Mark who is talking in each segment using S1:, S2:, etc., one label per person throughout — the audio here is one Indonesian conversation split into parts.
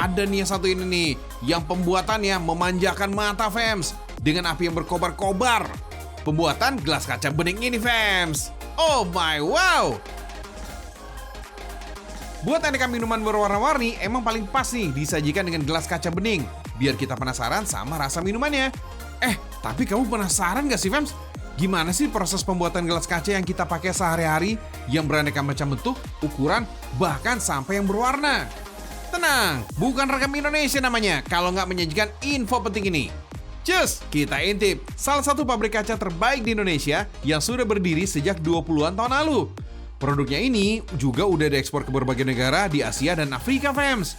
S1: ada nih yang satu ini nih, yang pembuatannya memanjakan mata fams dengan api yang berkobar-kobar. Pembuatan gelas kaca bening ini fams. Oh my wow! Buat aneka minuman berwarna-warni emang paling pas nih disajikan dengan gelas kaca bening, biar kita penasaran sama rasa minumannya. Tapi kamu penasaran gak sih fams? Gimana sih proses pembuatan gelas kaca yang kita pakai sehari-hari yang beraneka macam bentuk, ukuran, bahkan sampai yang berwarna? Tenang, bukan Rekam Indonesia namanya kalau nggak menyajikan info penting ini. Cus, kita intip salah satu pabrik kaca terbaik di Indonesia yang sudah berdiri sejak 20-an tahun lalu. Produknya ini juga udah diekspor ke berbagai negara di Asia dan Afrika fams.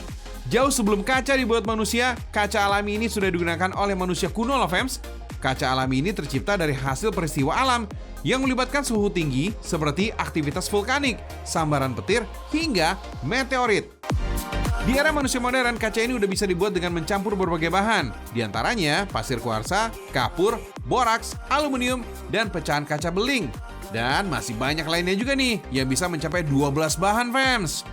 S1: Jauh sebelum kaca dibuat manusia, kaca alami ini sudah digunakan oleh manusia kuno loh fams. Kaca alami ini tercipta dari hasil peristiwa alam yang melibatkan suhu tinggi seperti aktivitas vulkanik, sambaran petir, hingga meteorit. Di era manusia modern, kaca ini udah bisa dibuat dengan mencampur berbagai bahan, diantaranya pasir kuarsa, kapur, boraks, aluminium, dan pecahan kaca beling. Dan masih banyak lainnya juga nih yang bisa mencapai 12 bahan fams.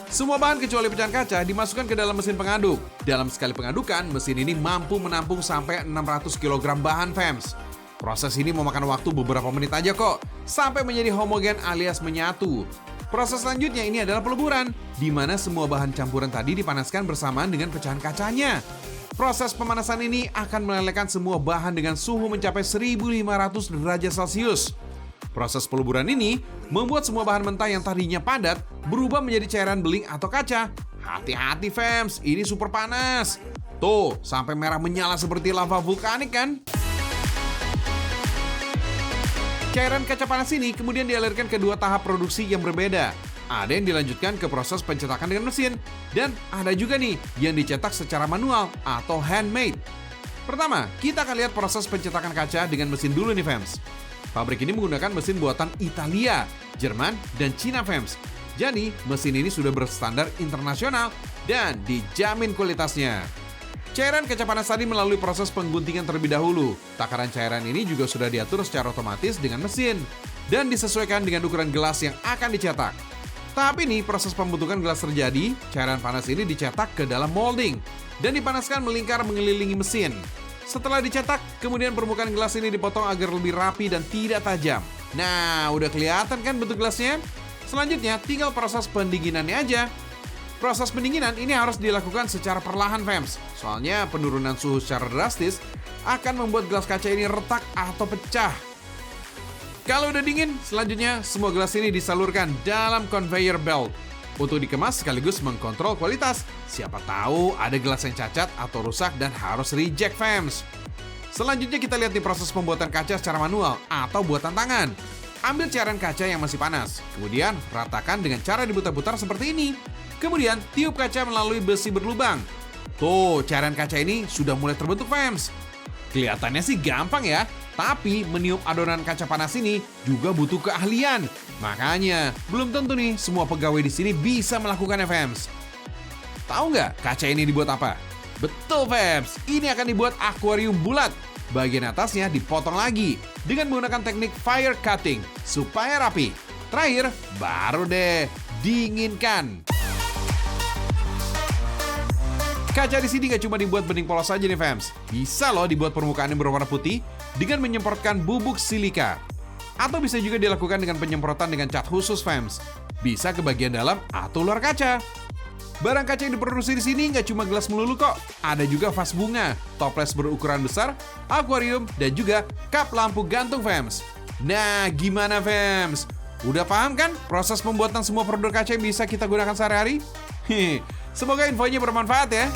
S1: Semua bahan kecuali pecahan kaca dimasukkan ke dalam mesin pengaduk. Dalam sekali pengadukan, mesin ini mampu menampung sampai 600 kg bahan fams. Proses ini memakan waktu beberapa menit aja kok, sampai menjadi homogen alias menyatu. Proses selanjutnya ini adalah peleburan, di mana semua bahan campuran tadi dipanaskan bersamaan dengan pecahan kacanya. Proses pemanasan ini akan melelehkan semua bahan dengan suhu mencapai 1500 derajat Celcius. Proses peleburan ini membuat semua bahan mentah yang tadinya padat berubah menjadi cairan beling atau kaca. Hati-hati fams, ini super panas. Tuh, sampai merah menyala seperti lava vulkanik kan? Cairan kaca panas ini kemudian dialirkan ke dua tahap produksi yang berbeda. Ada yang dilanjutkan ke proses pencetakan dengan mesin, dan ada juga nih yang dicetak secara manual atau handmade. Pertama, kita akan lihat proses pencetakan kaca dengan mesin dulu nih fams. Pabrik ini menggunakan mesin buatan Italia, Jerman, dan Cina fams. Jadi, mesin ini sudah berstandar internasional dan dijamin kualitasnya. Cairan kaca panas tadi melalui proses pengguntingan terlebih dahulu. Takaran cairan ini juga sudah diatur secara otomatis dengan mesin dan disesuaikan dengan ukuran gelas yang akan dicetak. Tahap ini proses pembentukan gelas terjadi, cairan panas ini dicetak ke dalam molding dan dipanaskan melingkar mengelilingi mesin. Setelah dicetak, kemudian permukaan gelas ini dipotong agar lebih rapi dan tidak tajam. Nah, udah kelihatan kan bentuk gelasnya? Selanjutnya, tinggal proses pendinginannya aja. Proses pendinginan ini harus dilakukan secara perlahan fams. Soalnya penurunan suhu secara drastis akan membuat gelas kaca ini retak atau pecah. Kalau udah dingin, selanjutnya semua gelas ini disalurkan dalam conveyor belt untuk dikemas sekaligus mengkontrol kualitas. Siapa tahu ada gelas yang cacat atau rusak dan harus reject fams. Selanjutnya kita lihat di proses pembuatan kaca secara manual atau buatan tangan. Ambil cairan kaca yang masih panas, kemudian ratakan dengan cara diputar-putar seperti ini. Kemudian tiup kaca melalui besi berlubang. Tuh, cairan kaca ini sudah mulai terbentuk fams. Kelihatannya sih gampang ya, tapi meniup adonan kaca panas ini juga butuh keahlian. Makanya, belum tentu nih semua pegawai di sini bisa melakukannya fams. Tahu nggak kaca ini dibuat apa? Betul fams, ini akan dibuat akuarium bulat. Bagian atasnya dipotong lagi dengan menggunakan teknik fire cutting supaya rapi. Terakhir, baru deh dinginkan. Kaca di sini gak cuma dibuat bening polos aja nih fams. Bisa loh dibuat permukaan yang berwarna putih dengan menyemprotkan bubuk silika. Atau bisa juga dilakukan dengan penyemprotan dengan cat khusus fams. Bisa ke bagian dalam atau luar kaca. Barang kaca yang diproduksi di sini nggak cuma gelas melulu kok. Ada juga vas bunga, toples berukuran besar, akuarium, dan juga kap lampu gantung fams. Nah, gimana fams? Udah paham kan proses pembuatan semua produk kaca yang bisa kita gunakan sehari-hari? Semoga infonya bermanfaat ya.